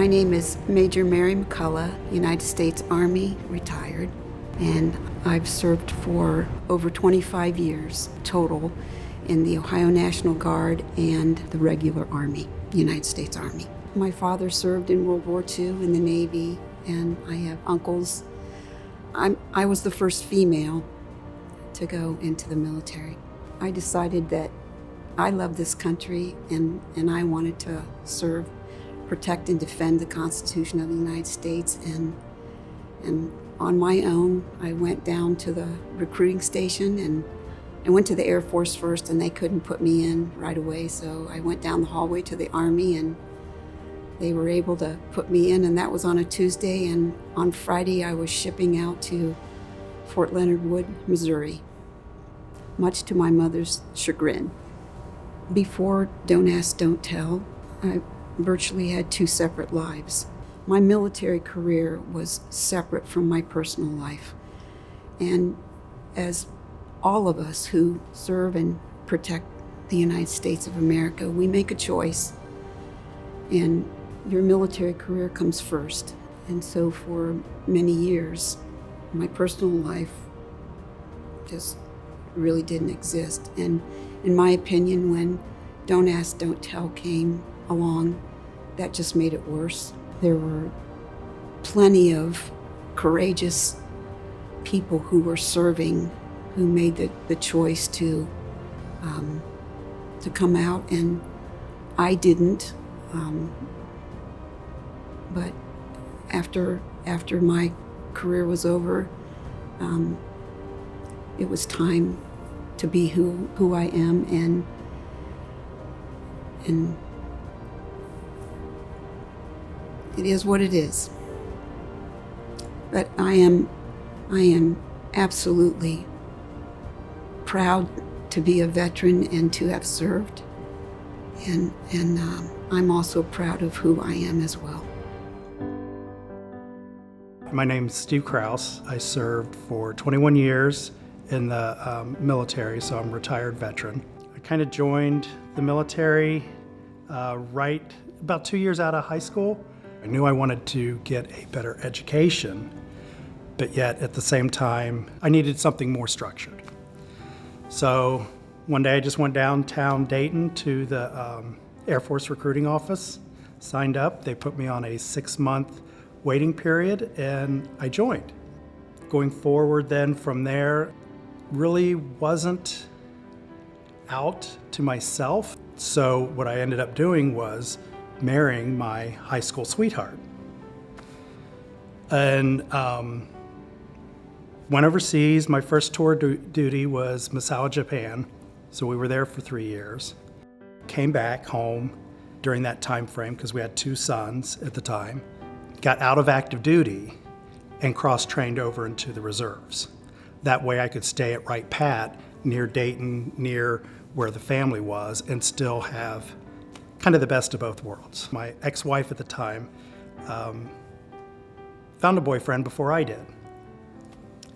My name is Major Mary McCullough, United States Army, retired, and I've served for over 25 years total in the Ohio National Guard and the regular Army, United States Army. My father served in World War II in the Navy, and I have uncles. I was the first female to go into the military. I decided that I love this country and I wanted to serve, protect and defend the Constitution of the United States, and on my own I went down to the recruiting station, and I went to the Air Force first, and they couldn't put me in right away, so I went down the hallway to the Army and they were able to put me in, and that was on a Tuesday, and on Friday I was shipping out to Fort Leonard Wood, Missouri, much to my mother's chagrin. Before Don't Ask, Don't Tell, I virtually had two separate lives. My military career was separate from my personal life. And as all of us who serve and protect the United States of America, we make a choice. And your military career comes first. And so for many years, my personal life just really didn't exist. And in my opinion, when Don't Ask, Don't Tell came along, that just made it worse. There were plenty of courageous people who were serving, who made the choice to come out, and I didn't. But after my career was over, it was time to be who I am, and it is what it is. But I am absolutely proud to be a veteran and to have served, and I'm also proud of who I am as well. My name's Steve Krause. I served for 21 years in the military, so I'm a retired veteran. I kind of joined the military right about 2 years out of high school. I knew I wanted to get a better education, but yet at the same time, I needed something more structured. So one day I just went downtown Dayton to the Air Force recruiting office, signed up. They put me on a 6-month waiting period, and I joined. Going forward then from there, really wasn't out to myself. So what I ended up doing was marrying my high school sweetheart. And went overseas. My first tour duty was Misawa, Japan. So we were there for 3 years. Came back home during that time frame because we had 2 sons at the time. Got out of active duty and cross-trained over into the reserves. That way I could stay at Wright Pat near Dayton, near where the family was, and still have kind of the best of both worlds. My ex-wife at the time found a boyfriend before I did.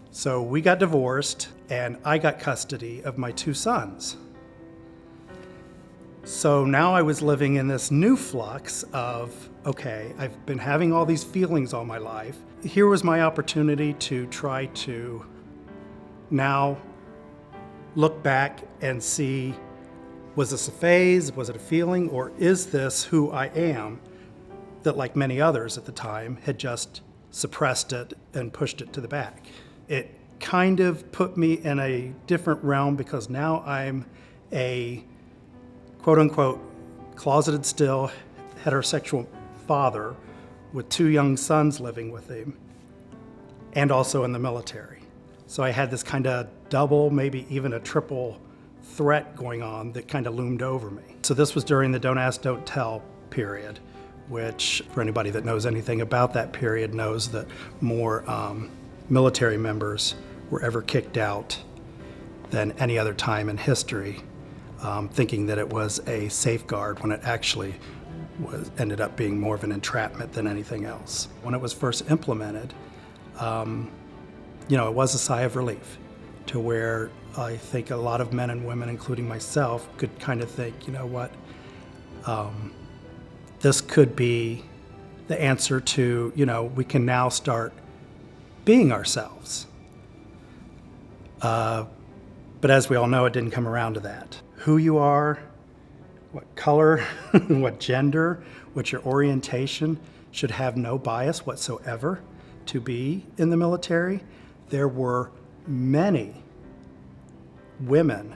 So we got divorced, and I got custody of my 2 sons. So now I was living in this new flux of, okay, I've been having all these feelings all my life. Here was my opportunity to try to now look back and see, was this a phase, was it a feeling, or is this who I am that, like many others at the time, had just suppressed it and pushed it to the back? It kind of put me in a different realm because now I'm a quote-unquote closeted still heterosexual father with 2 young sons living with him, and also in the military. So I had this kind of double, maybe even a triple threat going on that kind of loomed over me. So this was during the Don't Ask, Don't Tell period, which for anybody that knows anything about that period knows that more military members were ever kicked out than any other time in history, thinking that it was a safeguard when it actually ended up being more of an entrapment than anything else. When it was first implemented, it was a sigh of relief to where I think a lot of men and women, including myself, could kind of think, you know what, this could be the answer to, we can now start being ourselves. But as we all know, it didn't come around to that. Who you are, what color, what gender, what your orientation should have no bias whatsoever to be in the military. There were many women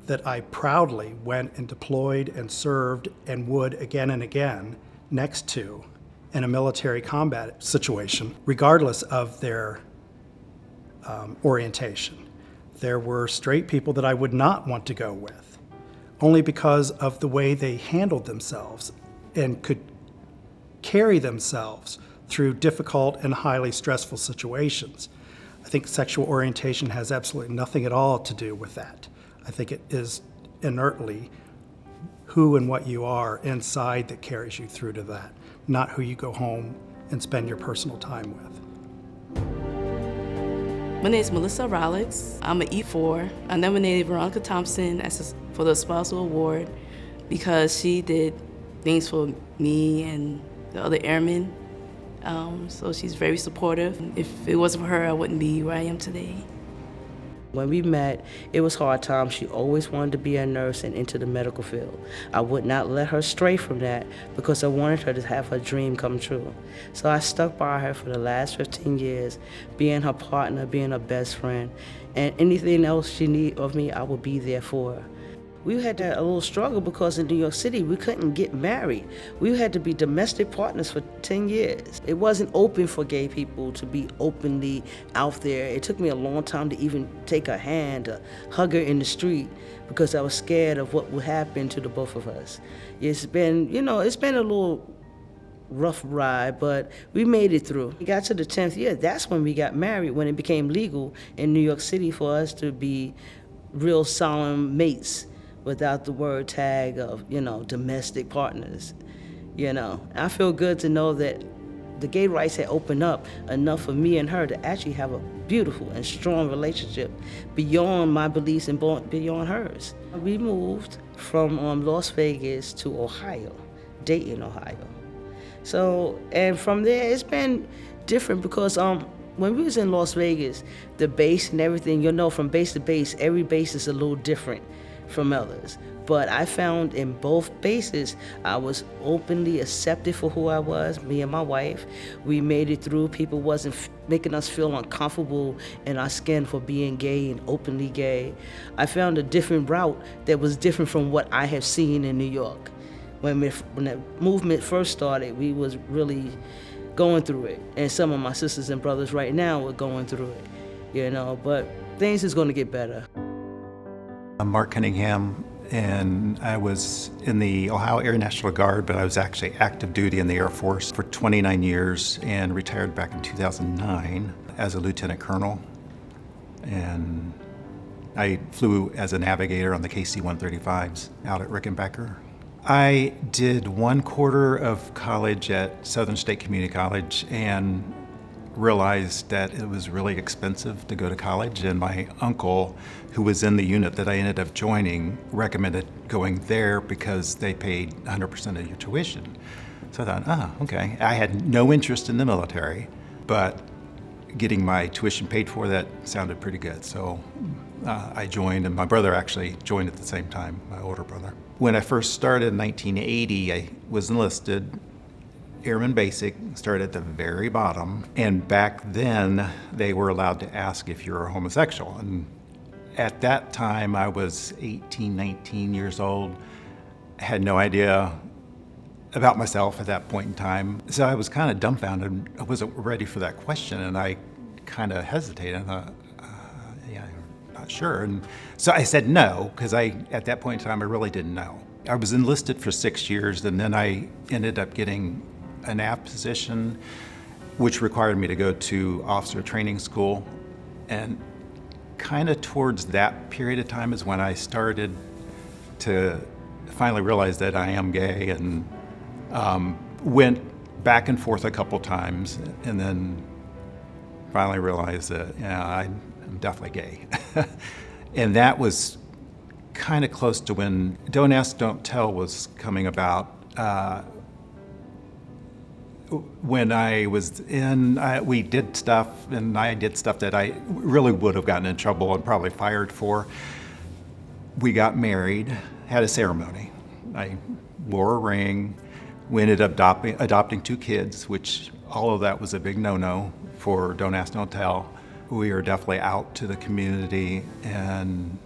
that I proudly went and deployed and served and would again and again next to in a military combat situation, regardless of their orientation. There were straight people that I would not want to go with, only because of the way they handled themselves and could carry themselves through difficult and highly stressful situations. I think sexual orientation has absolutely nothing at all to do with that. I think it is inertly who and what you are inside that carries you through to that, not who you go home and spend your personal time with. My name is Melissa Rollix. I'm an E4. I nominated Veronica Thompson for the Spousal Award because she did things for me and the other airmen. So she's very supportive. If it wasn't for her, I wouldn't be where I am today. When we met, it was hard times. She always wanted to be a nurse and into the medical field. I would not let her stray from that because I wanted her to have her dream come true. So I stuck by her for the last 15 years, being her partner, being her best friend, and anything else she needed of me, I would be there for her. We had a little struggle because in New York City, we couldn't get married. We had to be domestic partners for 10 years. It wasn't open for gay people to be openly out there. It took me a long time to even take her hand, to hug her in the street, because I was scared of what would happen to the both of us. It's been a little rough ride, but we made it through. We got to the 10th year, that's when we got married, when it became legal in New York City for us to be real solemn mates, without the word tag of, domestic partners. I feel good to know that the gay rights had opened up enough for me and her to actually have a beautiful and strong relationship beyond my beliefs and beyond hers. We moved from Las Vegas to Ohio, Dayton, Ohio. So, and from there, it's been different because when we was in Las Vegas, the base and everything, from base to base, every base is a little different from others. But I found in both bases, I was openly accepted for who I was, me and my wife. We made it through. People wasn't making us feel uncomfortable in our skin for being gay and openly gay. I found a different route that was different from what I have seen in New York. When the movement first started, we was really going through it. And some of my sisters and brothers right now are going through it, but things is gonna get better. I'm Mark Cunningham, and I was in the Ohio Air National Guard, but I was actually active duty in the Air Force for 29 years and retired back in 2009 as a lieutenant colonel. And I flew as a navigator on the KC-135s out at Rickenbacker. I did 1 quarter of college at Southern State Community College and realized that it was really expensive to go to college, and my uncle, who was in the unit that I ended up joining, recommended going there because they paid 100% of your tuition. So I thought, okay. I had no interest in the military, but getting my tuition paid for, that sounded pretty good. So I joined, and my brother actually joined at the same time, my older brother. When I first started in 1980, I was enlisted. Airman Basic, started at the very bottom, and back then they were allowed to ask if you were homosexual. And at that time I was 18, 19 years old, had no idea about myself at that point in time. So I was kind of dumbfounded. I wasn't ready for that question, and I kind of hesitated. I thought, I'm not sure. And so I said no, because at that point in time I really didn't know. I was enlisted for 6 years, and then I ended up getting an AF position, which required me to go to officer training school. And kind of towards that period of time is when I started to finally realize that I am gay, and went back and forth a couple times, and then finally realized that, I'm definitely gay. And that was kind of close to when Don't Ask, Don't Tell was coming about. When I was in, we did stuff, and I did stuff that I really would have gotten in trouble and probably fired for. We got married, had a ceremony. I wore a ring. We ended up adopting 2 kids, which all of that was a big no-no for Don't Ask, Don't Tell. We are definitely out to the community and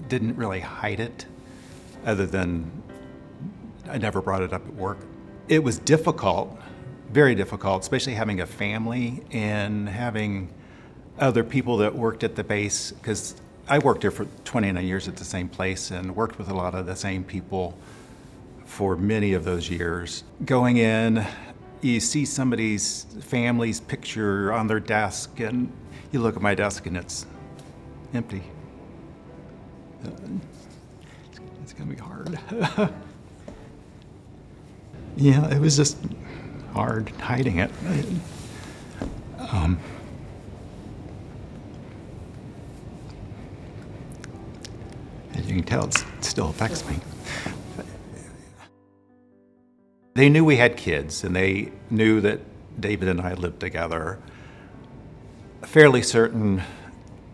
didn't really hide it, other than I never brought it up at work. It was difficult, very difficult, especially having a family and having other people that worked at the base, because I worked there for 29 years at the same place and worked with a lot of the same people for many of those years. Going in, you see somebody's family's picture on their desk, and you look at my desk and it's empty. It's gonna be hard. Yeah, it was just hard hiding it. As you can tell, it still affects me. They knew we had kids, and they knew that David and I lived together. Fairly certain,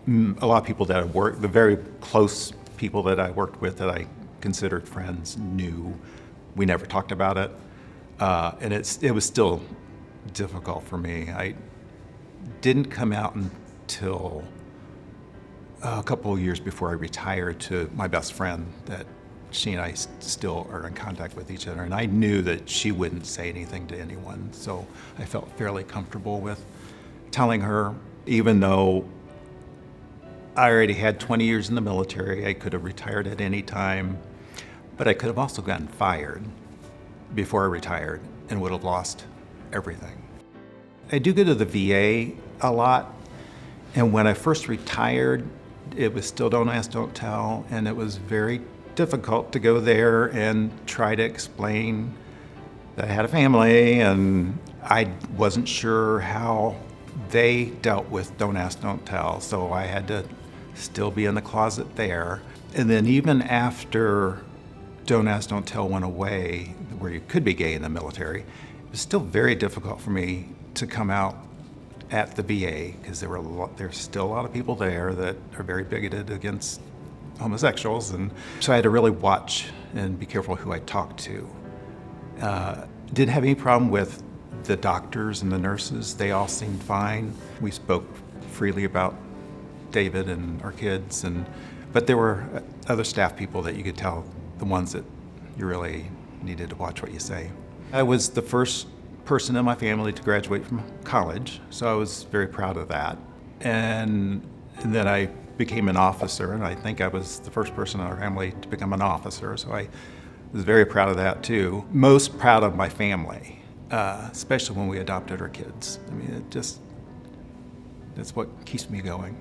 a lot of people that I worked, the very close people that I worked with that I considered friends, knew. We never talked about it, and it was still difficult for me. I didn't come out until a couple of years before I retired to my best friend, that she and I still are in contact with each other, and I knew that she wouldn't say anything to anyone, so I felt fairly comfortable with telling her, even though I already had 20 years in the military. I could have retired at any time, but I could have also gotten fired before I retired and would have lost everything. I do go to the VA a lot, and when I first retired, it was still Don't Ask, Don't Tell, and it was very difficult to go there and try to explain that I had a family, and I wasn't sure how they dealt with Don't Ask, Don't Tell, so I had to still be in the closet there. And then even after Don't Ask, Don't Tell went away, where you could be gay in the military, it was still very difficult for me to come out at the VA, because there's still a lot of people there that are very bigoted against homosexuals, and so I had to really watch and be careful who I talked to. Didn't have any problem with the doctors and the nurses. They all seemed fine. We spoke freely about David and our kids, but there were other staff people that you could tell, the ones that you really needed to watch what you say. I was the first person in my family to graduate from college, so I was very proud of that. And then I became an officer, and I think I was the first person in our family to become an officer, so I was very proud of that too. Most proud of my family, especially when we adopted our kids. I mean, that's what keeps me going.